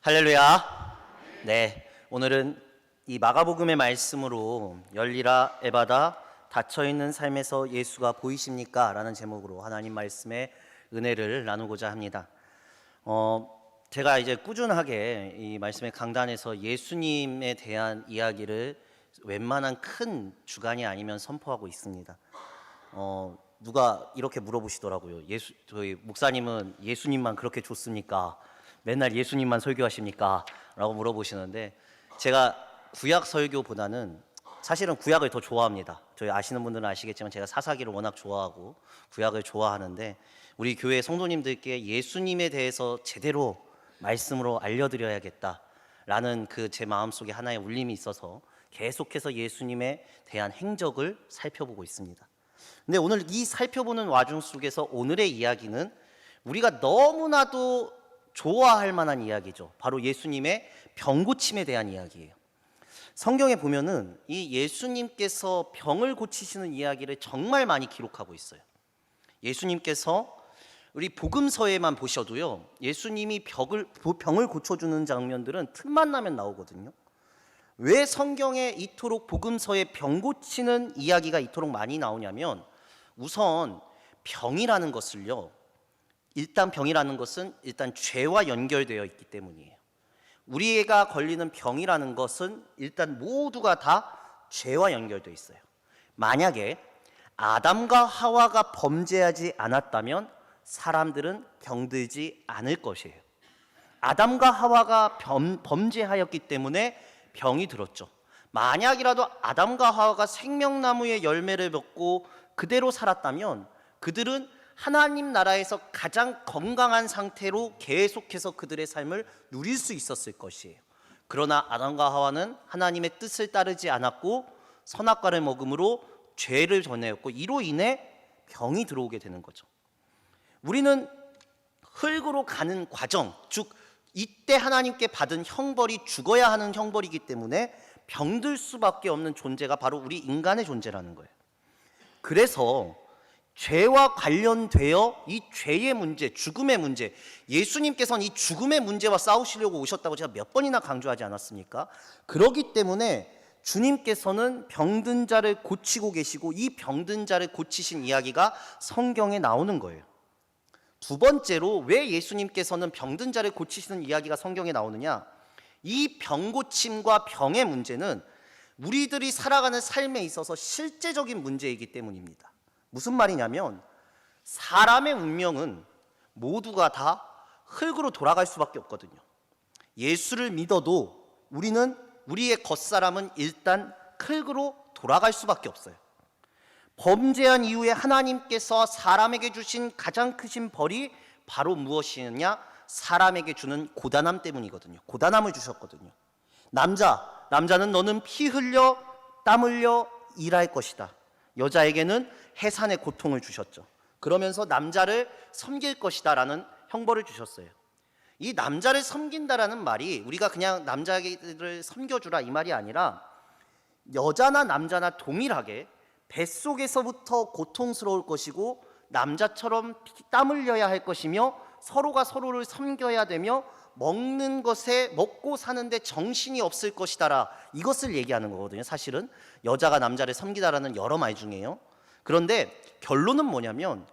할렐루야. 네, 오늘은 이 마가복음의 말씀으로 열리라 에바다 닫혀있는 삶에서 예수가 보이십니까? 라는 제목으로 하나님 말씀의 은혜를 나누고자 합니다. 제가 이제 꾸준하게 이 말씀의 강단에서 예수님에 대한 이야기를 웬만한 큰 주간이 아니면 선포하고 있습니다. 누가 이렇게 물어보시더라고요. 저희 목사님은 예수님만 그렇게 좋습니까? 맨날 예수님만 설교하십니까? 라고 물어보시는데, 제가 구약 설교보다는 사실은 구약을 더 좋아합니다. 저희 아시는 분들은 아시겠지만 제가 사사기를 워낙 좋아하고 구약을 좋아하는데, 우리 교회 성도님들께 예수님에 대해서 제대로 말씀으로 알려드려야겠다라는 그 제 마음속에 하나의 울림이 있어서 계속해서 예수님에 대한 행적을 살펴보고 있습니다. 근데 오늘 이 살펴보는 와중 속에서 오늘의 이야기는 우리가 너무나도 좋아할 만한 이야기죠. 바로 예수님의 병고침에 대한 이야기예요. 성경에 보면은 이 예수님께서 병을 고치시는 이야기를 정말 많이 기록하고 있어요. 예수님께서 우리 복음서에만 보셔도요, 예수님이 병을 고쳐주는 장면들은 틈만 나면 나오거든요. 왜 성경에 이토록 복음서에 병 고치는 이야기가 이토록 많이 나오냐면, 우선 병이라는 것을요, 병이라는 것은 일단 죄와 연결되어 있기 때문이에요. 우리가 걸리는 병이라는 것은 일단 모두가 다 죄와 연결되어 있어요. 만약에 아담과 하와가 범죄하지 않았다면 사람들은 병들지 않을 것이에요. 아담과 하와가 범죄하였기 때문에 병이 들었죠. 만약이라도 아담과 하와가 생명나무의 열매를 먹고 그대로 살았다면 그들은 하나님 나라에서 가장 건강한 상태로 계속해서 그들의 삶을 누릴 수 있었을 것이에요. 그러나 아담과 하와는 하나님의 뜻을 따르지 않았고 선악과를 먹음으로 죄를 전해였고, 이로 인해 병이 들어오게 되는 거죠. 우리는 흙으로 가는 과정, 즉 이때 하나님께 받은 형벌이 죽어야 하는 형벌이기 때문에 병들 수밖에 없는 존재가 바로 우리 인간의 존재라는 거예요. 그래서 죄와 관련되어 이 죄의 문제, 죽음의 문제, 예수님께서는 이 죽음의 문제와 싸우시려고 오셨다고 제가 몇 번이나 강조하지 않았습니까? 그렇기 때문에 주님께서는 병든 자를 고치고 계시고 이 병든 자를 고치신 이야기가 성경에 나오는 거예요. 두 번째로 왜 예수님께서는 병든 자를 고치시는 이야기가 성경에 나오느냐? 이 병고침과 병의 문제는 우리들이 살아가는 삶에 있어서 실제적인 문제이기 때문입니다. 무슨 말이냐면, 사람의 운명은 모두가 다 흙으로 돌아갈 수밖에 없거든요. 예수를 믿어도 우리의 겉사람은 일단 흙으로 돌아갈 수밖에 없어요. 범죄한 이후에 하나님께서 사람에게 주신 가장 크신 벌이 바로 무엇이냐? 사람에게 주는 고단함 때문이거든요. 고단함을 주셨거든요. 남자는 너는 피 흘려 땀 흘려 일할 것이다. 여자에게는 해산의 고통을 주셨죠. 그러면서 남자를 섬길 것이다 라는 형벌을 주셨어요. 이 남자를 섬긴다라는 말이 우리가 그냥 남자들을 섬겨주라 이 말이 아니라, 여자나 남자나 동일하게 뱃속에서부터 고통스러울 것이고 남자처럼 땀 흘려야 할 것이며 서로가 서로를 섬겨야 되며 먹는 것에 먹고 사는데 정신이 없을 것이다라, 이것을 얘기하는 거거든요. 사실은 여자가 남자를 섬기다라는 여러 말 중에요. 그런데 결론은 뭐냐면,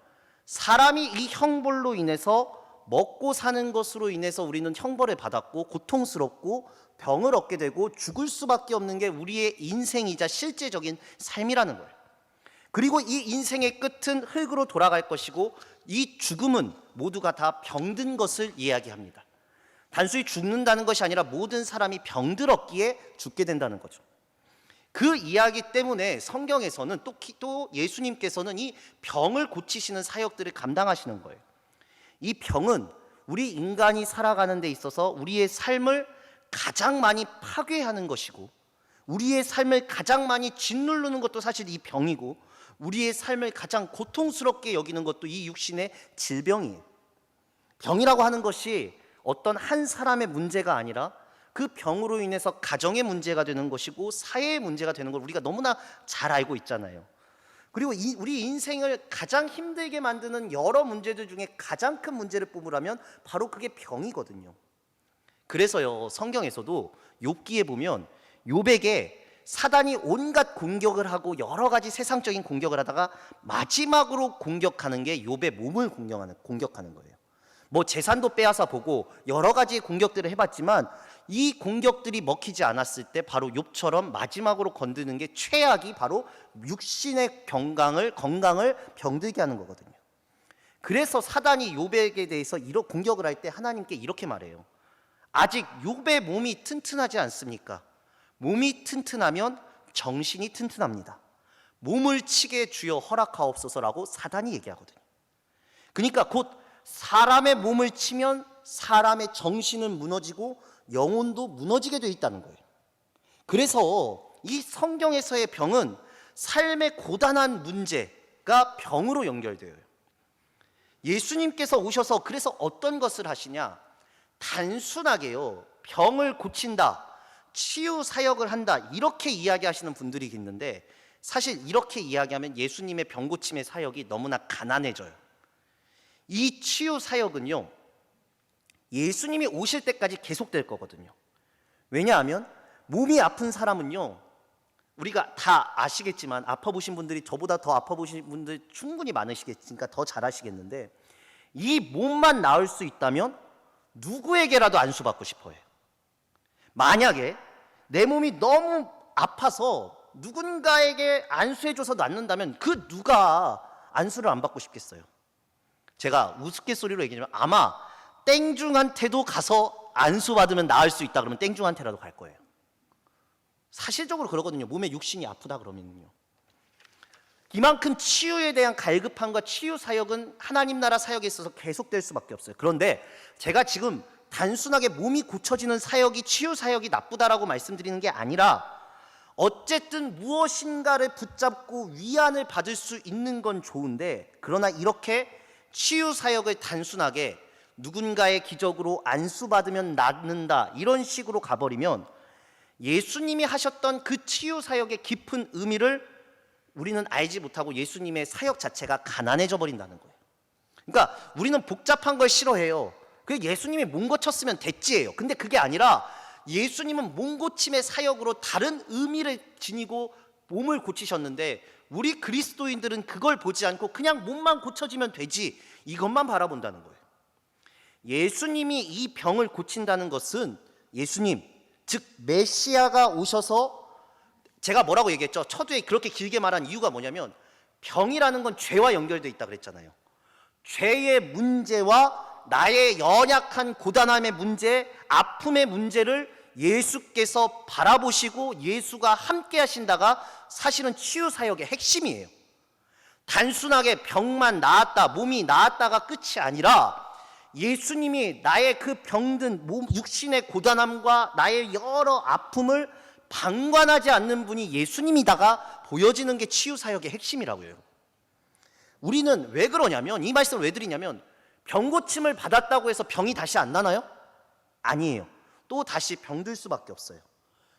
사람이 이 형벌로 인해서 먹고 사는 것으로 인해서 우리는 형벌을 받았고 고통스럽고 병을 얻게 되고 죽을 수밖에 없는 게 우리의 인생이자 실제적인 삶이라는 거예요. 그리고 이 인생의 끝은 흙으로 돌아갈 것이고 이 죽음은 모두가 다 병든 것을 이야기합니다. 단순히 죽는다는 것이 아니라 모든 사람이 병들었기에 죽게 된다는 거죠. 그 이야기 때문에 성경에서는 또 예수님께서는 이 병을 고치시는 사역들을 감당하시는 거예요. 이 병은 우리 인간이 살아가는 데 있어서 우리의 삶을 가장 많이 파괴하는 것이고, 우리의 삶을 가장 많이 짓누르는 것도 사실 이 병이고, 우리의 삶을 가장 고통스럽게 여기는 것도 이 육신의 질병이에요. 병이라고 하는 것이 어떤 한 사람의 문제가 아니라 그 병으로 인해서 가정의 문제가 되는 것이고 사회의 문제가 되는 걸 우리가 너무나 잘 알고 있잖아요. 그리고 우리 인생을 가장 힘들게 만드는 여러 문제들 중에 가장 큰 문제를 뽑으라면 바로 그게 병이거든요. 그래서요, 성경에서도 욥기에 보면 욥에게 사단이 온갖 공격을 하고 여러 가지 세상적인 공격을 하다가 마지막으로 공격하는 게 욥의 몸을 공격하는 거예요. 뭐 재산도 빼앗아 보고 여러 가지 공격들을 해봤지만 이 공격들이 먹히지 않았을 때 바로 욥처럼 마지막으로 건드는 게 최악이 바로 육신의 건강을 병들게 하는 거거든요. 그래서 사단이 욥에게 대해서 이런 공격을 할 때 하나님께 이렇게 말해요. 아직 욥의 몸이 튼튼하지 않습니까? 몸이 튼튼하면 정신이 튼튼합니다. 몸을 치게 주여 허락하옵소서라고 사단이 얘기하거든요. 그러니까 곧 사람의 몸을 치면 사람의 정신은 무너지고 영혼도 무너지게 되어 있다는 거예요. 그래서 이 성경에서의 병은 삶의 고단한 문제가 병으로 연결돼요. 예수님께서 오셔서 그래서 어떤 것을 하시냐? 단순하게요, 병을 고친다, 치유 사역을 한다, 이렇게 이야기하시는 분들이 있는데 사실 이렇게 이야기하면 예수님의 병 고침의 사역이 너무나 가난해져요. 이 치유 사역은요, 예수님이 오실 때까지 계속될 거거든요. 왜냐하면 몸이 아픈 사람은요, 우리가 다 아시겠지만 아파보신 분들이 저보다 더 아파보신 분들 충분히 많으시겠으니까 더 잘 아시겠는데, 이 몸만 나을 수 있다면 누구에게라도 안수받고 싶어요. 만약에 내 몸이 너무 아파서 누군가에게 안수해줘서 낫는다면 그 누가 안수를 안 받고 싶겠어요? 제가 우스갯소리로 얘기하면 아마 땡중한테도 가서 안수받으면 나을 수 있다 그러면 땡중한테라도 갈 거예요. 사실적으로 그러거든요. 몸에 육신이 아프다 그러면요. 이만큼 치유에 대한 갈급함과 치유 사역은 하나님 나라 사역에 있어서 계속될 수밖에 없어요. 그런데 제가 지금 단순하게 몸이 고쳐지는 사역이 치유 사역이 나쁘다라고 말씀드리는 게 아니라 어쨌든 무엇인가를 붙잡고 위안을 받을 수 있는 건 좋은데, 그러나 이렇게 치유 사역을 단순하게 누군가의 기적으로 안수받으면 낫는다 이런 식으로 가버리면 예수님이 하셨던 그 치유 사역의 깊은 의미를 우리는 알지 못하고 예수님의 사역 자체가 가난해져 버린다는 거예요. 그러니까 우리는 복잡한 걸 싫어해요. 그 예수님이 몸 고쳤으면 됐지예요. 근데 그게 아니라 예수님은 몸 고침의 사역으로 다른 의미를 지니고 몸을 고치셨는데 우리 그리스도인들은 그걸 보지 않고 그냥 몸만 고쳐지면 되지, 이것만 바라본다는 거예요. 예수님이 이 병을 고친다는 것은 예수님, 즉 메시아가 오셔서, 제가 뭐라고 얘기했죠? 초두에 그렇게 길게 말한 이유가 뭐냐면 병이라는 건 죄와 연결되어 있다 그랬잖아요. 죄의 문제와 나의 연약한 고단함의 문제, 아픔의 문제를 예수께서 바라보시고 예수가 함께 하신다가 사실은 치유 사역의 핵심이에요. 단순하게 병만 나았다, 몸이 나았다가 끝이 아니라 예수님이 나의 그 병든 몸, 육신의 고단함과 나의 여러 아픔을 방관하지 않는 분이 예수님이다가 보여지는 게 치유 사역의 핵심이라고 해요. 우리는 왜 그러냐면, 이 말씀을 왜 드리냐면, 병 고침을 받았다고 해서 병이 다시 안 나나요? 아니에요. 또 다시 병들 수밖에 없어요.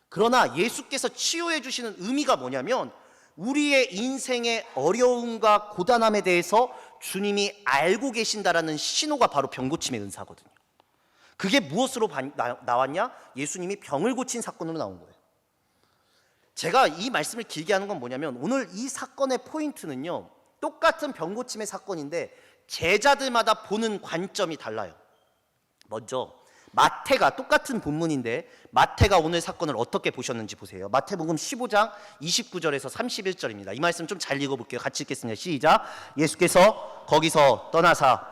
그러나 예수께서 치유해 주시는 의미가 뭐냐면 우리의 인생의 어려움과 고단함에 대해서 주님이 알고 계신다라는 신호가 바로 병 고침의 은사거든요. 그게 무엇으로 나왔냐? 예수님이 병을 고친 사건으로 나온 거예요. 제가 이 말씀을 길게 하는 건 뭐냐면 오늘 이 사건의 포인트는요, 똑같은 병 고침의 사건인데 제자들마다 보는 관점이 달라요. 먼저 마태가, 똑같은 본문인데 마태가 오늘 사건을 어떻게 보셨는지 보세요. 마태복음 15장 29절에서 31절입니다. 이 말씀 좀 잘 읽어볼게요. 같이 읽겠습니다. 시작. 예수께서 거기서 떠나사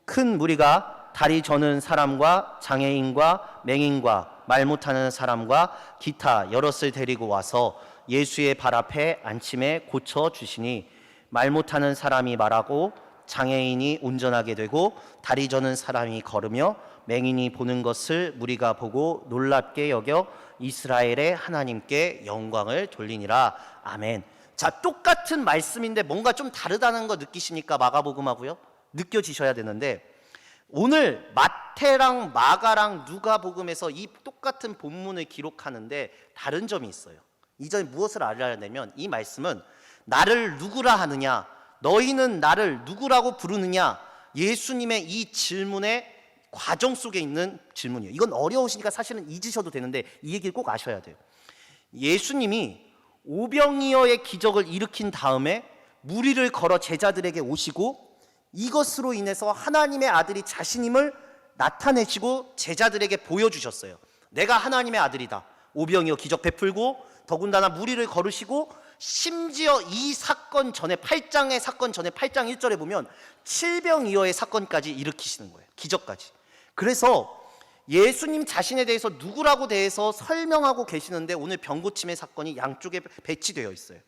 큰 무리가 다리 저는 사람과 장애인과 맹인과 말 못하는 사람과 기타 여럿을 데리고 와서 예수의 발 앞에 앉힘에 고쳐주시니 말 못하는 사람이 말하고 장애인이 운전하게 되고 다리 저는 사람이 걸으며 맹인이 보는 것을 무리가 보고 놀랍게 여겨 이스라엘의 하나님께 영광을 돌리니라. 아멘. 자, 똑같은 말씀인데 뭔가 좀 다르다는 거 느끼십니까? 마가복음하고요? 느껴지셔야 되는데 오늘 마태랑 마가랑 누가복음에서 이 똑같은 본문을 기록하는데 다른 점이 있어요. 이 점이 무엇을 알아야 되면 이 말씀은 나를 누구라 하느냐, 너희는 나를 누구라고 부르느냐, 예수님의 이 질문의 과정 속에 있는 질문이에요. 이건 어려우시니까 사실은 잊으셔도 되는데 이 얘기를 꼭 아셔야 돼요. 예수님이 오병이어의 기적을 일으킨 다음에 무리를 걸어 제자들에게 오시고 이것으로 인해서 하나님의 아들이 자신임을 나타내시고 제자들에게 보여주셨어요. 내가 하나님의 아들이다. 오병이어 기적 베풀고 더군다나 무리를 걸으시고 심지어 이 사건 전에 8장의 사건 전에 8장 1절에 보면 칠병이어의 사건까지 일으키시는 거예요. 기적까지. 그래서 예수님 자신에 대해서 누구라고 대해서 설명하고 계시는데 오늘 병고침의 사건이 양쪽에 배치되어 있어요.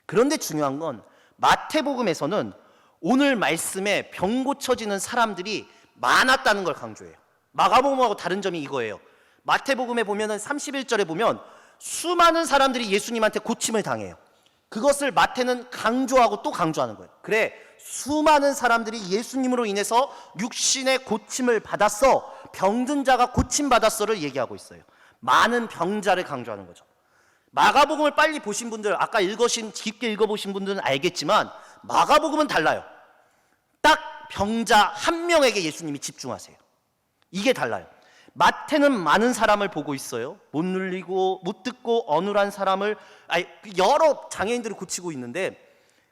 그런데 중요한 건 마태복음에서는 오늘 말씀에 병 고쳐지는 사람들이 많았다는 걸 강조해요. 마가복음하고 다른 점이 이거예요. 마태복음에 보면은 31절에 보면 수많은 사람들이 예수님한테 고침을 당해요. 그것을 마태는 강조하고 또 강조하는 거예요. 그래, 수많은 사람들이 예수님으로 인해서 육신의 고침을 받았어, 병든 자가 고침받았어를 얘기하고 있어요. 많은 병자를 강조하는 거죠. 마가복음을 빨리 보신 분들, 아까 깊게 읽어보신 분들은 알겠지만 마가복음은 달라요. 딱 병자 한 명에게 예수님이 집중하세요. 이게 달라요. 마태는 많은 사람을 보고 있어요. 못 눌리고 못 듣고 어눌한 사람을, 여러 장애인들을 고치고 있는데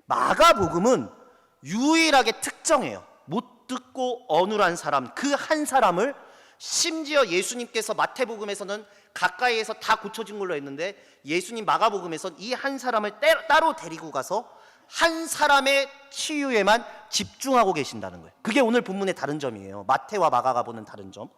마가복음은 유일하게 특정해요. 못 듣고 어눌한 사람, 그 한 사람을 심지어 예수님께서 마태복음에서는 가까이에서 다 고쳐진 걸로 했는데 예수님 마가복음에서는 이 한 사람을 따로 데리고 가서 한 사람의 치유에만 집중하고 계신다는 거예요. 그게 오늘 본문의 다른 점이에요. 마태와 마가가 보는 다른 점.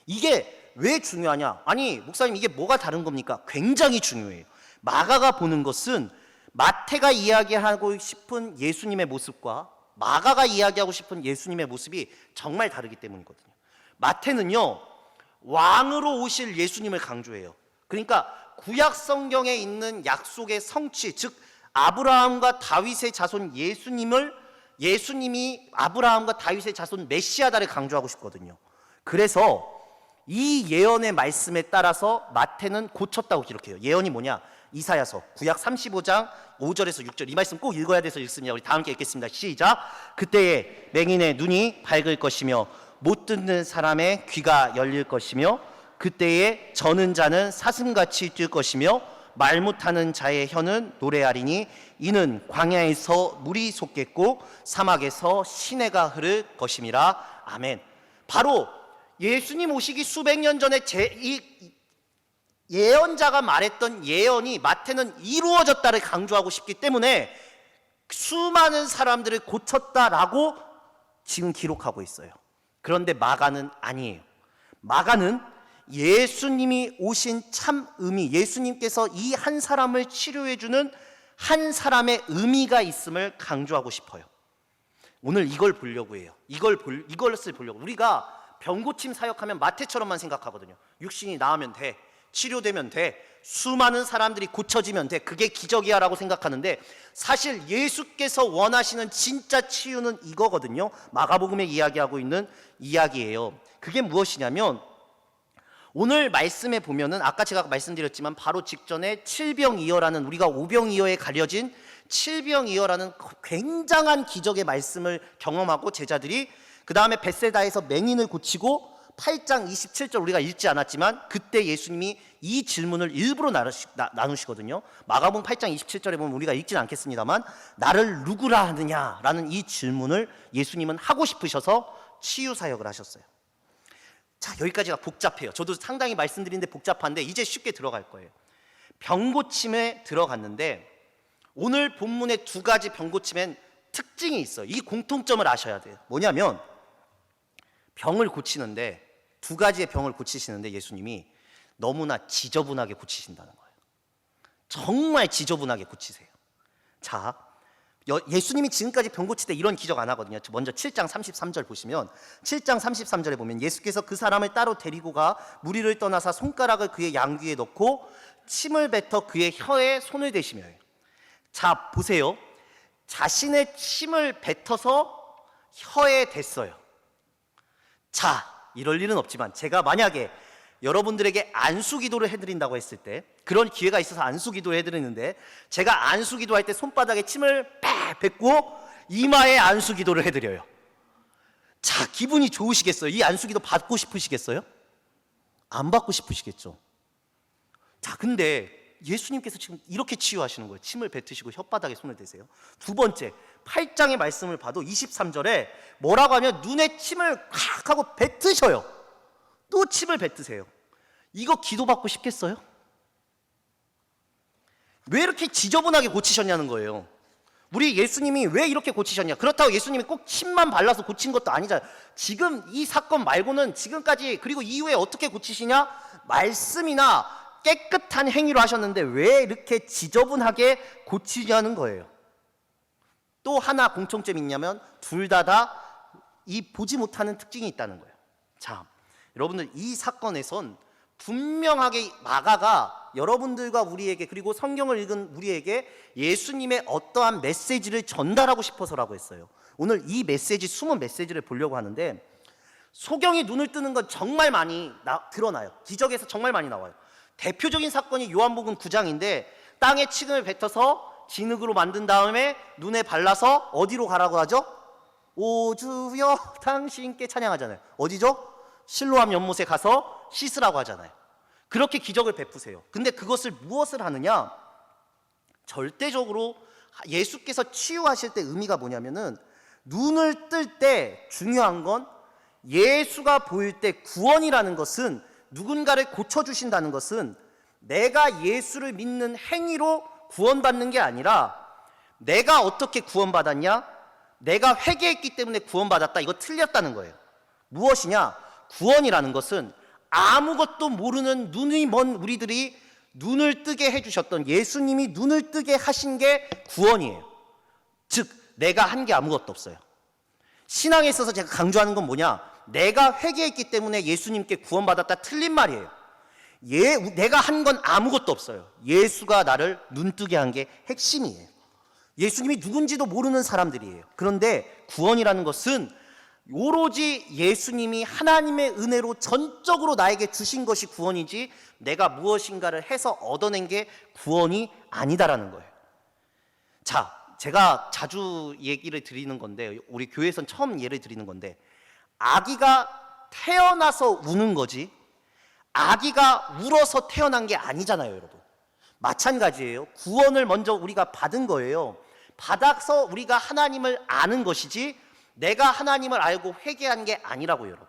이게 왜 중요하냐? 아니, 목사님 이게 뭐가 다른 겁니까? 굉장히 중요해요. 마가가 보는 것은 마태가 이야기하고 싶은 예수님의 모습과 마가가 이야기하고 싶은 예수님의 모습이 정말 다르기 때문이거든요. 마태는요, 왕으로 오실 예수님을 강조해요. 그러니까 구약 성경에 있는 약속의 성취, 즉 아브라함과 다윗의 자손 예수님이 아브라함과 다윗의 자손 메시아다를 강조하고 싶거든요. 그래서 이 예언의 말씀에 따라서 마태는 고쳤다고 기록해요. 예언이 뭐냐? 이사야서 구약 35장 5절에서 6절, 이 말씀 꼭 읽어야 돼서 읽습니다. 우리 다 함께 읽겠습니다. 시작. 그때에 맹인의 눈이 밝을 것이며 못 듣는 사람의 귀가 열릴 것이며 그때에 저는 자는 사슴같이 뛸 것이며 말 못하는 자의 혀는 노래하리니 이는 광야에서 물이 솟겠고 사막에서 시내가 흐를 것임이라. 아멘. 바로 예수님 오시기 수백 년 전에 이 예언자가 말했던 예언이 마태는 이루어졌다를 강조하고 싶기 때문에 수많은 사람들을 고쳤다라고 지금 기록하고 있어요. 그런데 마가는 아니에요. 마가는 예수님이 오신 참 의미, 예수님께서 이 한 사람을 치료해주는 한 사람의 의미가 있음을 강조하고 싶어요. 오늘 이걸 보려고 해요. 이것을 보려고. 우리가 병고침 사역하면 마태처럼만 생각하거든요. 육신이 나으면 돼, 치료되면 돼, 수많은 사람들이 고쳐지면 돼, 그게 기적이야 라고 생각하는데 사실 예수께서 원하시는 진짜 치유는 이거거든요. 마가복음에 이야기하고 있는 이야기예요. 그게 무엇이냐면 오늘 말씀에 보면은 아까 제가 말씀드렸지만 바로 직전에 칠병이어라는, 우리가 오병이어에 가려진 칠병이어라는 굉장한 기적의 말씀을 경험하고 제자들이 그 다음에 벳세다에서 맹인을 고치고 8장 27절 우리가 읽지 않았지만 그때 예수님이 이 질문을 일부러 나누시거든요. 마가복음 8장 27절에 보면 우리가 읽지는 않겠습니다만 나를 누구라 하느냐라는 이 질문을 예수님은 하고 싶으셔서 치유 사역을 하셨어요. 자, 여기까지가 복잡해요. 저도 상당히 말씀드리는데 복잡한데 이제 쉽게 들어갈 거예요. 병고침에 들어갔는데 오늘 본문의 두 가지 병고침엔 특징이 있어요. 이 공통점을 아셔야 돼요. 뭐냐면 병을 고치는데 두 가지의 병을 고치시는데 예수님이 너무나 지저분하게 고치신다는 거예요. 정말 지저분하게 고치세요. 자, 예수님이 지금까지 병 고칠 때 이런 기적 안 하거든요. 먼저 7장 33절 보시면 7장 33절에 보면 예수께서 그 사람을 따로 데리고 가 무리를 떠나사 손가락을 그의 양귀에 넣고 침을 뱉어 그의 혀에 손을 대시며. 자, 보세요. 자신의 침을 뱉어서 혀에 댔어요. 자, 이럴 일은 없지만 제가 만약에 여러분들에게 안수기도를 해드린다고 했을 때, 그런 기회가 있어서 안수기도를 해드리는데 제가 안수기도할 때 손바닥에 침을 빽 뱉고 이마에 안수기도를 해드려요. 자, 기분이 좋으시겠어요? 이 안수기도 받고 싶으시겠어요? 안 받고 싶으시겠죠? 자, 근데 예수님께서 지금 이렇게 치유하시는 거예요. 침을 뱉으시고 혓바닥에 손을 대세요. 두 번째, 8장의 말씀을 봐도 23절에 뭐라고 하면 눈에 침을 칵 하고 뱉으셔요. 또 침을 뱉으세요. 이거 기도받고 싶겠어요? 왜 이렇게 지저분하게 고치셨냐는 거예요. 우리 예수님이 왜 이렇게 고치셨냐? 그렇다고 예수님이 꼭 침만 발라서 고친 것도 아니잖아요. 지금 이 사건 말고는 지금까지 그리고 이후에 어떻게 고치시냐? 말씀이나 깨끗한 행위로 하셨는데 왜 이렇게 지저분하게 고치냐는 거예요. 또 하나 공통점이 있냐면 둘 다 이 보지 못하는 특징이 있다는 거예요. 자, 여러분들 이 사건에선 분명하게 마가가 여러분들과 우리에게 그리고 성경을 읽은 우리에게 예수님의 어떠한 메시지를 전달하고 싶어서라고 했어요. 오늘 이 메시지, 숨은 메시지를 보려고 하는데 소경이 눈을 뜨는 건 정말 많이 드러나요. 기적에서 정말 많이 나와요. 대표적인 사건이 요한복음 9장인데 땅에 침을 뱉어서 진흙으로 만든 다음에 눈에 발라서 어디로 가라고 하죠? 오 주여 당신께 찬양하잖아요. 어디죠? 실로암 연못에 가서 씻으라고 하잖아요. 그렇게 기적을 베푸세요. 근데 그것을 무엇을 하느냐? 절대적으로 예수께서 치유하실 때 의미가 뭐냐면은 눈을 뜰 때 중요한 건 예수가 보일 때 구원이라는 것은 누군가를 고쳐주신다는 것은 내가 예수를 믿는 행위로 구원받는 게 아니라 내가 어떻게 구원받았냐? 내가 회개했기 때문에 구원받았다. 이거 틀렸다는 거예요. 무엇이냐? 구원이라는 것은 아무것도 모르는 눈이 먼 우리들이 눈을 뜨게 해주셨던 예수님이 눈을 뜨게 하신 게 구원이에요. 즉 내가 한 게 아무것도 없어요. 신앙에 있어서 제가 강조하는 건 뭐냐? 내가 회개했기 때문에 예수님께 구원받았다. 틀린 말이에요. 내가 한 건 아무것도 없어요. 예수가 나를 눈뜨게 한 게 핵심이에요. 예수님이 누군지도 모르는 사람들이에요. 그런데 구원이라는 것은 오로지 예수님이 하나님의 은혜로 전적으로 나에게 주신 것이 구원이지 내가 무엇인가를 해서 얻어낸 게 구원이 아니다라는 거예요. 자, 제가 자주 얘기를 드리는 건데 우리 교회에선 처음 예를 드리는 건데 아기가 태어나서 우는 거지 아기가 울어서 태어난 게 아니잖아요, 여러분. 마찬가지예요. 구원을 먼저 우리가 받은 거예요. 받아서 우리가 하나님을 아는 것이지 내가 하나님을 알고 회개한 게 아니라고요, 여러분.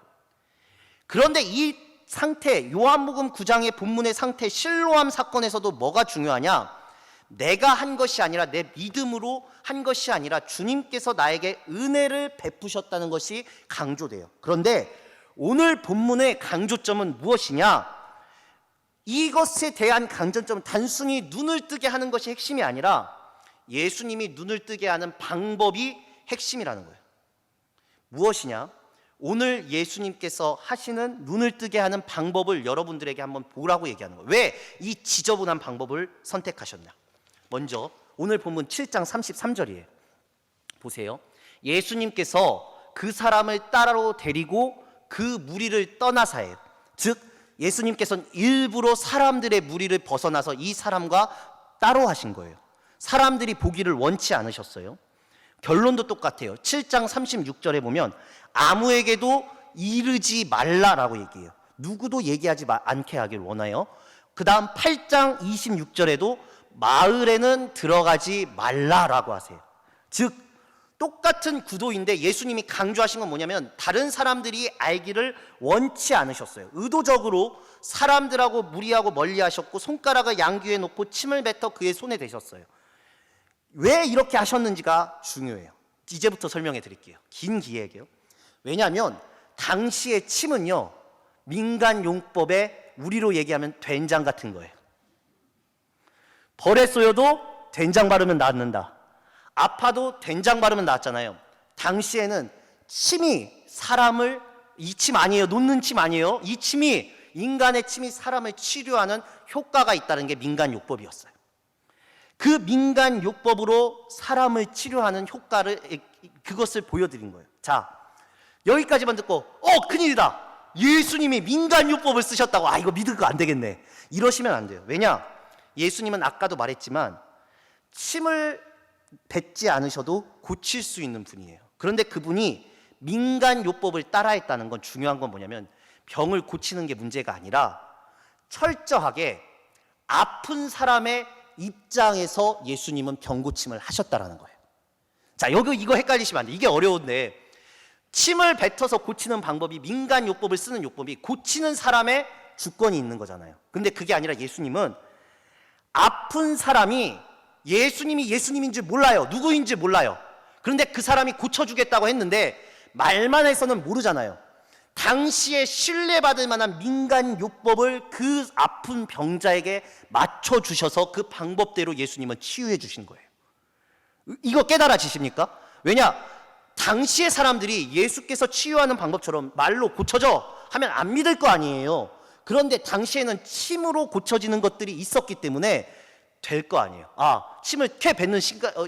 그런데 이 상태, 요한복음 9장의 본문의 상태, 실로암 사건에서도 뭐가 중요하냐? 내가 한 것이 아니라 내 믿음으로 한 것이 아니라 주님께서 나에게 은혜를 베푸셨다는 것이 강조돼요. 그런데 오늘 본문의 강조점은 무엇이냐? 이것에 대한 강조점은 단순히 눈을 뜨게 하는 것이 핵심이 아니라 예수님이 눈을 뜨게 하는 방법이 핵심이라는 거예요. 무엇이냐? 오늘 예수님께서 하시는 눈을 뜨게 하는 방법을 여러분들에게 한번 보라고 얘기하는 거예요. 왜 이 지저분한 방법을 선택하셨냐? 먼저 오늘 본문 7장 33절이에요. 보세요. 예수님께서 그 사람을 따로 데리고 그 무리를 떠나사예요. 즉 예수님께서는 일부러 사람들의 무리를 벗어나서 이 사람과 따로 하신 거예요. 사람들이 보기를 원치 않으셨어요. 결론도 똑같아요. 7장 36절에 보면 아무에게도 이르지 말라라고 얘기해요. 누구도 얘기하지 않게 하길 원해요. 그 다음 8장 26절에도 마을에는 들어가지 말라라고 하세요. 즉 똑같은 구도인데 예수님이 강조하신 건 뭐냐면 다른 사람들이 알기를 원치 않으셨어요. 의도적으로 사람들하고 무리하고 멀리 하셨고 손가락을 양귀에 놓고 침을 뱉어 그의 손에 대셨어요. 왜 이렇게 하셨는지가 중요해요. 이제부터 설명해 드릴게요. 긴 기획이에요. 왜냐하면 당시의 침은요 민간용법에 우리로 얘기하면 된장 같은 거예요. 벌에 쏘여도 된장 바르면 낫는다. 아파도 된장 바르면 낫잖아요. 당시에는 침이 사람을, 이 침 아니에요, 놓는 침 아니에요, 이 침이, 인간의 침이 사람을 치료하는 효과가 있다는 게 민간요법이었어요. 그 민간요법으로 사람을 치료하는 효과를, 그것을 보여드린 거예요. 자, 여기까지만 듣고 큰일이다, 예수님이 민간요법을 쓰셨다고, 이거 믿으면 안 되겠네, 이러시면 안 돼요. 왜냐? 예수님은 아까도 말했지만 침을 뱉지 않으셔도 고칠 수 있는 분이에요. 그런데 그분이 민간 요법을 따라했다는 건 중요한 건 뭐냐면 병을 고치는 게 문제가 아니라 철저하게 아픈 사람의 입장에서 예수님은 병 고침을 하셨다라는 거예요. 자, 여기 이거 헷갈리시면 안 돼요. 이게 어려운데 침을 뱉어서 고치는 방법이 민간 요법을 쓰는 요법이 고치는 사람의 주권이 있는 거잖아요. 근데 그게 아니라 예수님은 아픈 사람이 예수님이 예수님인 줄 몰라요. 누구인지 몰라요. 그런데 그 사람이 고쳐주겠다고 했는데 말만 해서는 모르잖아요. 당시에 신뢰받을 만한 민간 요법을 그 아픈 병자에게 맞춰주셔서 그 방법대로 예수님은 치유해 주신 거예요. 이거 깨달아지십니까? 왜냐? 당시의 사람들이 예수께서 치유하는 방법처럼 말로 고쳐져 하면 안 믿을 거 아니에요. 그런데 당시에는 침으로 고쳐지는 것들이 있었기 때문에 될 거 아니에요. 침을 쾌 뱉는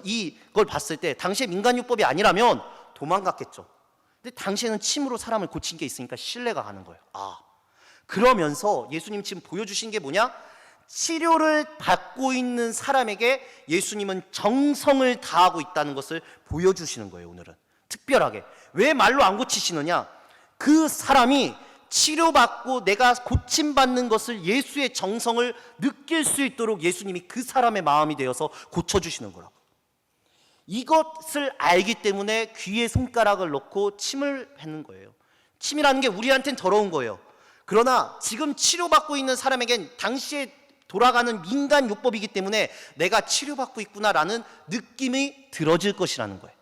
이걸 봤을 때 당시의 민간요법이 아니라면 도망갔겠죠. 근데 당시에는 침으로 사람을 고친 게 있으니까 신뢰가 가는 거예요. 그러면서 예수님 지금 보여주신 게 뭐냐? 치료를 받고 있는 사람에게 예수님은 정성을 다하고 있다는 것을 보여주시는 거예요. 오늘은 특별하게. 왜 말로 안 고치시느냐? 그 사람이 치료받고 내가 고침받는 것을 예수의 정성을 느낄 수 있도록 예수님이 그 사람의 마음이 되어서 고쳐주시는 거라고. 이것을 알기 때문에 귀에 손가락을 넣고 침을 뱉는 거예요. 침이라는 게 우리한테는 더러운 거예요. 그러나 지금 치료받고 있는 사람에겐 당시에 돌아가는 민간 요법이기 때문에 내가 치료받고 있구나라는 느낌이 들어질 것이라는 거예요.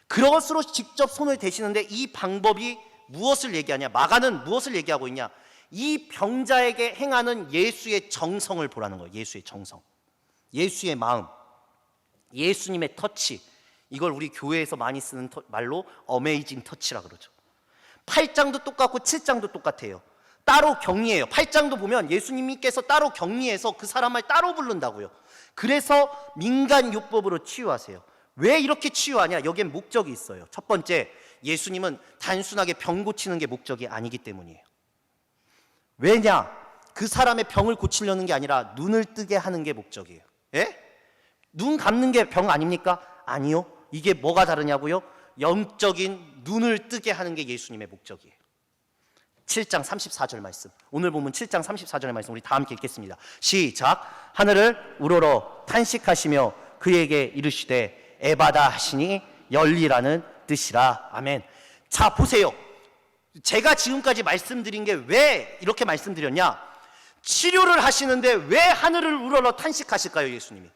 그것으로 직접 손을 대시는데 이 방법이 무엇을 얘기하냐? 마가는 무엇을 얘기하고 있냐? 이 병자에게 행하는 예수의 정성을 보라는 거예요. 예수의 정성, 예수의 마음, 예수님의 터치. 이걸 우리 교회에서 많이 쓰는 말로 어메이징 터치라 그러죠. 8장도 똑같고 7장도 똑같아요. 따로 격리해요. 8장도 보면 예수님께서 따로 격리해서 그 사람을 따로 부른다고요. 그래서 민간 요법으로 치유하세요. 왜 이렇게 치유하냐? 여기엔 목적이 있어요. 첫 번째, 예수님은 단순하게 병 고치는 게 목적이 아니기 때문이에요. 왜냐? 그 사람의 병을 고치려는 게 아니라 눈을 뜨게 하는 게 목적이에요. 예? 눈 감는 게 병 아닙니까? 아니요. 이게 뭐가 다르냐고요? 영적인 눈을 뜨게 하는 게 예수님의 목적이에요. 7장 34절 말씀. 오늘 보면 7장 34절의 말씀 우리 다 함께 읽겠습니다. 시작. 하늘을 우러러 탄식하시며 그에게 이르시되 에바다 하시니 열리라는 뜻이라. 아멘. 자, 보세요. 제가 지금까지 말씀드린 게 왜 이렇게 말씀드렸냐? 치료를 하시는데 왜 하늘을 우러러 탄식하실까요? 예수님이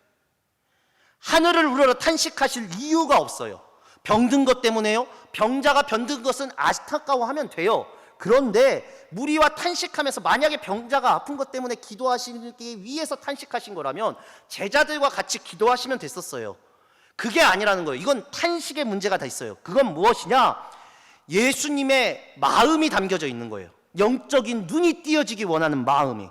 하늘을 우러러 탄식하실 이유가 없어요. 병든 것 때문에요? 병자가 병든 것은 안타까워하면 돼요. 그런데 무리와 탄식하면서 만약에 병자가 아픈 것 때문에 기도하시기 위해서 탄식하신 거라면 제자들과 같이 기도하시면 됐었어요. 그게 아니라는 거예요. 이건 탄식의 문제가 다 있어요. 그건 무엇이냐? 예수님의 마음이 담겨져 있는 거예요. 영적인 눈이 띄어지기 원하는 마음이.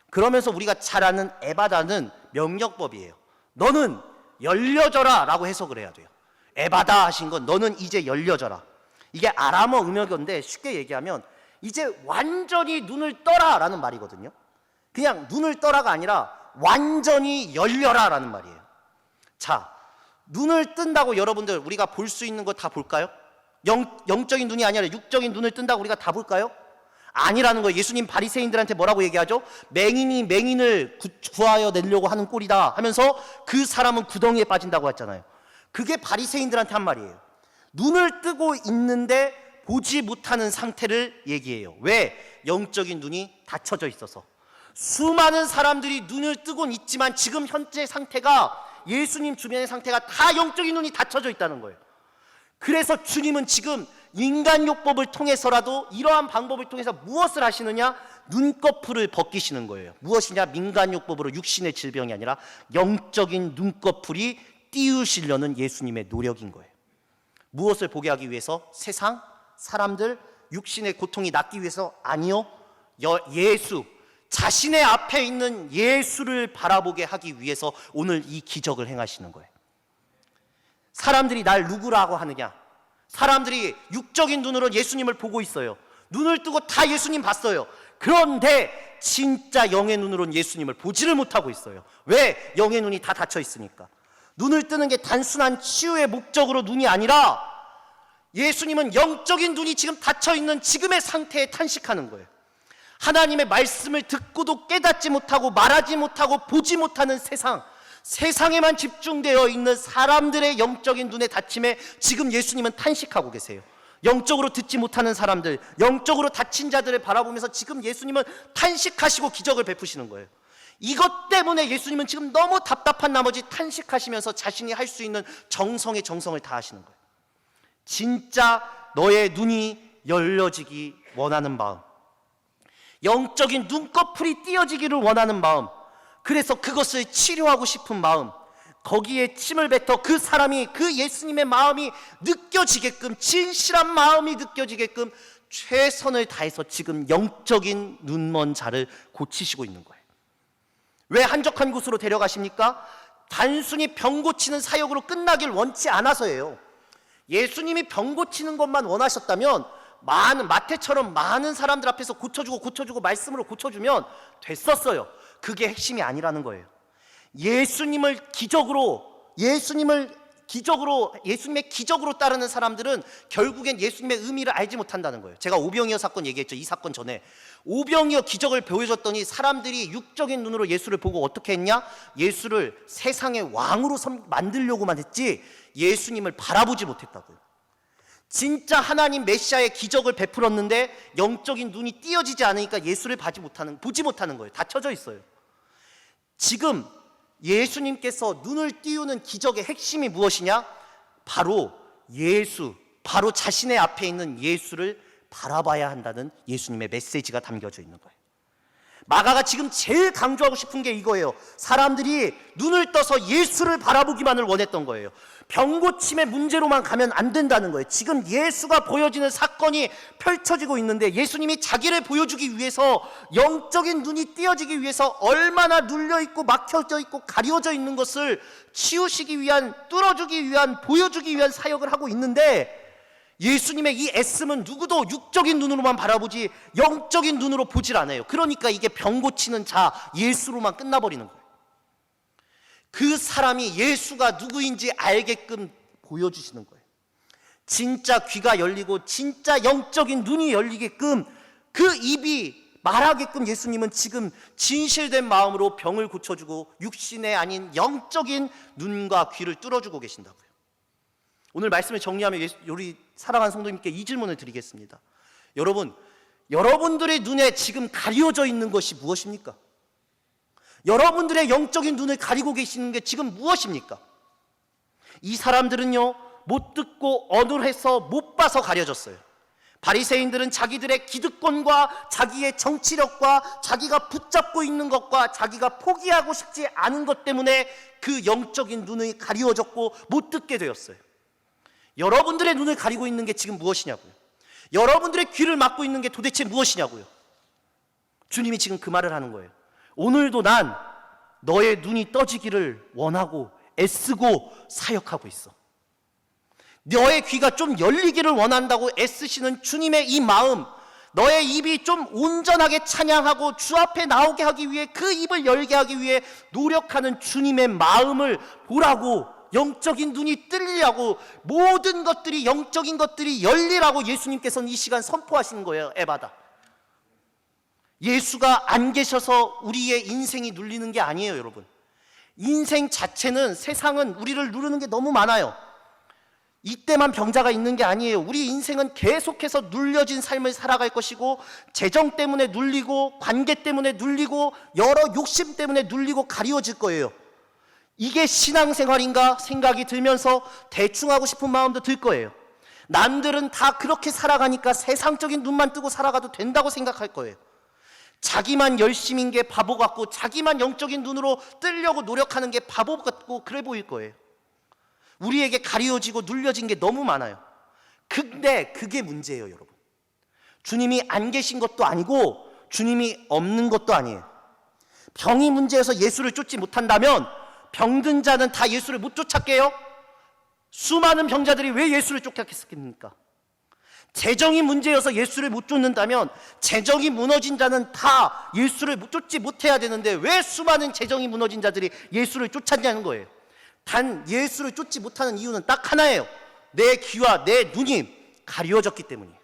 그러면서 우리가 잘 아는 에바다는 명령법이에요. 너는 열려져라 라고 해석을 해야 돼요. 에바다 하신 건 너는 이제 열려져라. 이게 아람어 음역어인데 쉽게 얘기하면 이제 완전히 눈을 떠라 라는 말이거든요. 그냥 눈을 떠라가 아니라 완전히 열려라 라는 말이에요. 자, 눈을 뜬다고 여러분들 우리가 볼 수 있는 거 다 볼까요? 영적인 눈이 아니라 육적인 눈을 뜬다고 우리가 다 볼까요? 아니라는 거예요. 예수님 바리새인들한테 뭐라고 얘기하죠? 맹인이 맹인을 구하여 내려고 하는 꼴이다 하면서 그 사람은 구덩이에 빠진다고 했잖아요. 그게 바리새인들한테 한 말이에요. 눈을 뜨고 있는데 보지 못하는 상태를 얘기해요. 왜? 영적인 눈이 닫혀져 있어서. 수많은 사람들이 눈을 뜨고는 있지만 지금 현재 상태가 예수님 주변의 상태가 다 영적인 눈이 닫혀져 있다는 거예요. 그래서 주님은 지금 인간요법을 통해서라도 이러한 방법을 통해서 무엇을 하시느냐? 눈꺼풀을 벗기시는 거예요. 무엇이냐? 민간요법으로 육신의 질병이 아니라 영적인 눈꺼풀이 띄우시려는 예수님의 노력인 거예요. 무엇을 보게 하기 위해서? 세상, 사람들, 육신의 고통이 낫기 위해서? 아니요. 예수, 자신의 앞에 있는 예수를 바라보게 하기 위해서 오늘 이 기적을 행하시는 거예요. 사람들이 날 누구라고 하느냐? 사람들이 육적인 눈으로 예수님을 보고 있어요. 눈을 뜨고 다 예수님 봤어요. 그런데 진짜 영의 눈으로는 예수님을 보지를 못하고 있어요. 왜? 영의 눈이 다 닫혀 있으니까. 눈을 뜨는 게 단순한 치유의 목적으로 눈이 아니라 예수님은 영적인 눈이 지금 닫혀있는 지금의 상태에 탄식하는 거예요. 하나님의 말씀을 듣고도 깨닫지 못하고 말하지 못하고 보지 못하는 세상에만 집중되어 있는 사람들의 영적인 눈의 닫힘에 지금 예수님은 탄식하고 계세요. 영적으로 듣지 못하는 사람들, 영적으로 닫힌 자들을 바라보면서 지금 예수님은 탄식하시고 기적을 베푸시는 거예요. 이것 때문에 예수님은 지금 너무 답답한 나머지 탄식하시면서 자신이 할 수 있는 정성의 정성을 다하시는 거예요. 진짜 너의 눈이 열려지기 원하는 마음, 영적인 눈꺼풀이 띄어지기를 원하는 마음, 그래서 그것을 치료하고 싶은 마음, 거기에 침을 뱉어 그 사람이 그 예수님의 마음이 느껴지게끔, 진실한 마음이 느껴지게끔 최선을 다해서 지금 영적인 눈먼 자를 고치시고 있는 거예요. 왜 한적한 곳으로 데려가십니까? 단순히 병 고치는 사역으로 끝나길 원치 않아서예요. 예수님이 병 고치는 것만 원하셨다면 마태처럼 많은 사람들 앞에서 고쳐주고 말씀으로 고쳐주면 됐었어요. 그게 핵심이 아니라는 거예요. 예수님의 기적으로 따르는 사람들은 결국엔 예수님의 의미를 알지 못한다는 거예요. 제가 오병이어 사건 얘기했죠. 이 사건 전에 오병이어 기적을 보여줬더니 사람들이 육적인 눈으로 예수를 보고 어떻게 했냐? 예수를 세상의 왕으로 만들려고만 했지 예수님을 바라보지 못했다고요. 진짜 하나님 메시아의 기적을 베풀었는데 영적인 눈이 띄어지지 않으니까 예수를 보지 못하는 거예요. 닫혀져 있어요. 지금 예수님께서 눈을 띄우는 기적의 핵심이 무엇이냐? 바로 바로 자신의 앞에 있는 예수를 바라봐야 한다는 예수님의 메시지가 담겨져 있는 거예요. 마가가 지금 제일 강조하고 싶은 게 이거예요. 사람들이 눈을 떠서 예수를 바라보기만을 원했던 거예요. 병고침의 문제로만 가면 안 된다는 거예요. 지금 예수가 보여지는 사건이 펼쳐지고 있는데 예수님이 자기를 보여주기 위해서, 영적인 눈이 띄어지기 위해서 얼마나 눌려있고 막혀져 있고 가려져 있는 것을 치우시기 위한, 뚫어주기 위한, 보여주기 위한 사역을 하고 있는데, 예수님의 이 애씀은 누구도 육적인 눈으로만 바라보지 영적인 눈으로 보질 않아요. 그러니까 이게 병 고치는 자 예수로만 끝나버리는 거예요. 그 사람이 예수가 누구인지 알게끔 보여주시는 거예요. 진짜 귀가 열리고 진짜 영적인 눈이 열리게끔, 그 입이 말하게끔 예수님은 지금 진실된 마음으로 병을 고쳐주고 육신의 아닌 영적인 눈과 귀를 뚫어주고 계신다고요. 오늘 말씀을 정리하면 우리 사랑하는 성도님께 이 질문을 드리겠습니다. 여러분들의 눈에 지금 가려져 있는 것이 무엇입니까? 여러분들의 영적인 눈을 가리고 계시는 게 지금 무엇입니까? 이 사람들은요, 못 듣고 어눌해서 못 봐서 가려졌어요. 바리새인들은 자기들의 기득권과 자기의 정치력과 자기가 붙잡고 있는 것과 자기가 포기하고 싶지 않은 것 때문에 그 영적인 눈이 가리워졌고 못 듣게 되었어요. 여러분들의 눈을 가리고 있는 게 지금 무엇이냐고요. 여러분들의 귀를 막고 있는 게 도대체 무엇이냐고요. 주님이 지금 그 말을 하는 거예요. 오늘도 난 너의 눈이 떠지기를 원하고 애쓰고 사역하고 있어. 너의 귀가 좀 열리기를 원한다고 애쓰시는 주님의 이 마음, 너의 입이 좀 온전하게 찬양하고 주 앞에 나오게 하기 위해, 그 입을 열게 하기 위해 노력하는 주님의 마음을 보라고, 영적인 눈이 뜰리라고, 모든 것들이, 영적인 것들이 열리라고 예수님께서는 이 시간 선포하시는 거예요. 에바다. 예수가 안 계셔서 우리의 인생이 눌리는 게 아니에요, 여러분. 인생 자체는, 세상은 우리를 누르는 게 너무 많아요. 이때만 병자가 있는 게 아니에요. 우리 인생은 계속해서 눌려진 삶을 살아갈 것이고, 재정 때문에 눌리고, 관계 때문에 눌리고, 여러 욕심 때문에 눌리고 가리워질 거예요. 이게 신앙생활인가 생각이 들면서 대충 하고 싶은 마음도 들 거예요. 남들은 다 그렇게 살아가니까 세상적인 눈만 뜨고 살아가도 된다고 생각할 거예요. 자기만 열심인 게 바보 같고, 자기만 영적인 눈으로 뜨려고 노력하는 게 바보 같고 그래 보일 거예요. 우리에게 가리워지고 눌려진 게 너무 많아요. 근데 그게 문제예요, 여러분. 주님이 안 계신 것도 아니고 주님이 없는 것도 아니에요. 병이 문제여서 예수를 쫓지 못한다면 병든 자는 다 예수를 못 쫓았게요? 수많은 병자들이 왜 예수를 쫓았겠습니까? 재정이 문제여서 예수를 못 쫓는다면 재정이 무너진 자는 다 예수를 쫓지 못해야 되는데 왜 수많은 재정이 무너진 자들이 예수를 쫓았냐는 거예요. 단 예수를 쫓지 못하는 이유는 딱 하나예요. 내 귀와 내 눈이 가려졌기 때문이에요.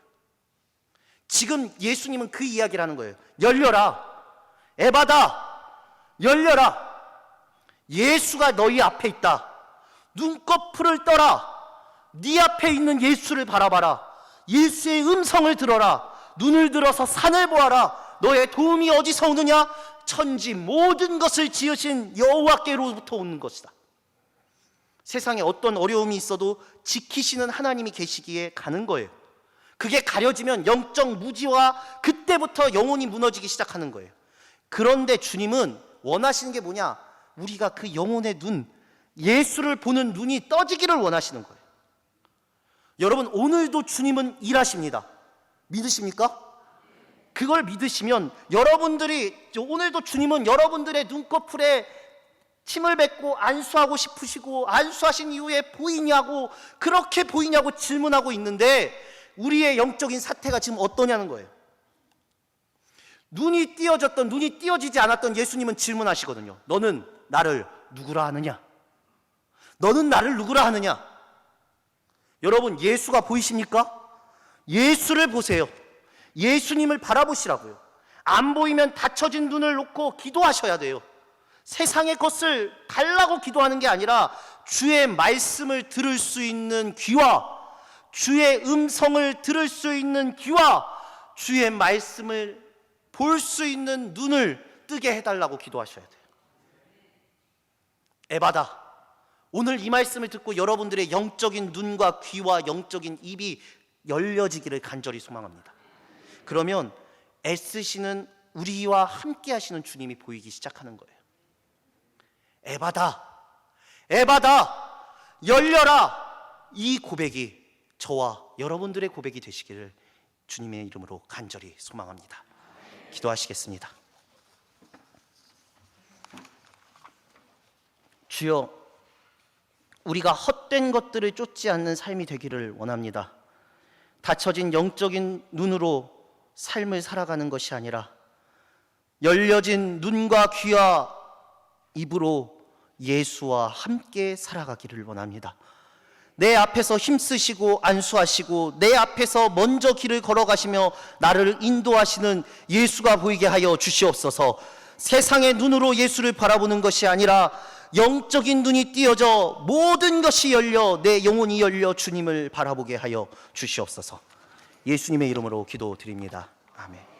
지금 예수님은 그 이야기를 하는 거예요. 열려라. 에바다. 열려라. 예수가 너희 앞에 있다. 눈꺼풀을 떠라. 네 앞에 있는 예수를 바라봐라. 예수의 음성을 들어라. 눈을 들어서 산을 보아라. 너의 도움이 어디서 오느냐? 천지 모든 것을 지으신 여호와께로부터 오는 것이다. 세상에 어떤 어려움이 있어도 지키시는 하나님이 계시기에 가는 거예요. 그게 가려지면 영적 무지와 그때부터 영혼이 무너지기 시작하는 거예요. 그런데 주님은 원하시는 게 뭐냐? 우리가 그 영혼의 눈, 예수를 보는 눈이 떠지기를 원하시는 거예요. 여러분, 오늘도 주님은 일하십니다. 믿으십니까? 그걸 믿으시면 여러분들이, 오늘도 주님은 여러분들의 눈꺼풀에 침을 뱉고 안수하고 싶으시고, 안수하신 이후에 보이냐고, 그렇게 보이냐고 질문하고 있는데 우리의 영적인 사태가 지금 어떠냐는 거예요. 눈이 띄어졌던, 눈이 띄어지지 않았던 예수님은 질문하시거든요. 너는 나를 누구라 하느냐? 너는 나를 누구라 하느냐? 여러분, 예수가 보이십니까? 예수를 보세요. 예수님을 바라보시라고요. 안 보이면 닫혀진 눈을 놓고 기도하셔야 돼요. 세상의 것을 달라고 기도하는 게 아니라 주의 말씀을 들을 수 있는 귀와, 주의 음성을 들을 수 있는 귀와, 주의 말씀을 볼 수 있는 눈을 뜨게 해달라고 기도하셔야 돼요. 에바다. 오늘 이 말씀을 듣고 여러분들의 영적인 눈과 귀와 영적인 입이 열려지기를 간절히 소망합니다. 그러면 애쓰시는 우리와 함께 하시는 주님이 보이기 시작하는 거예요. 에바다, 에바다, 열려라. 이 고백이 저와 여러분들의 고백이 되시기를 주님의 이름으로 간절히 소망합니다. 기도하시겠습니다. 주여, 우리가 헛된 것들을 쫓지 않는 삶이 되기를 원합니다. 닫혀진 영적인 눈으로 삶을 살아가는 것이 아니라 열려진 눈과 귀와 입으로 예수와 함께 살아가기를 원합니다. 내 앞에서 힘쓰시고 안수하시고 내 앞에서 먼저 길을 걸어가시며 나를 인도하시는 예수가 보이게 하여 주시옵소서. 세상의 눈으로 예수를 바라보는 것이 아니라 영적인 눈이 띄어져 모든 것이 열려 내 영혼이 열려 주님을 바라보게 하여 주시옵소서. 예수님의 이름으로 기도드립니다. 아멘.